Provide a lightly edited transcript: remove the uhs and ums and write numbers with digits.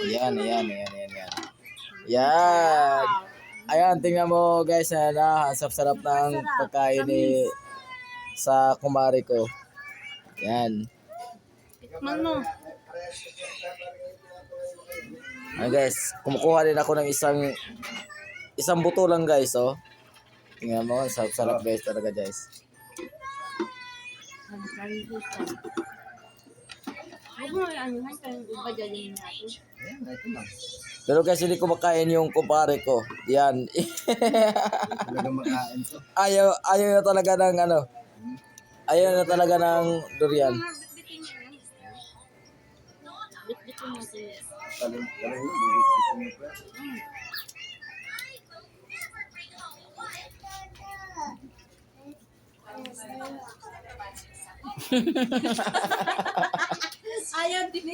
Ayan, ayan, ayan, ayan, ayan. Yan. Ayan, tingnan mo guys, na sarap ng pagkain ni sa kumari ko. Yan. Tikman mo. Ayan guys, kumukuha din ako ng isang buto lang guys, oh. Tingnan mo, sarap guys talaga guys. Huwag mo ano, iba dyan natin. Pero guys, hindi ko makain yung kumpare ko. Yan. Ayaw na talaga ng ano. Ayaw na talaga ng durian. Bitbitin natin. Ayaw din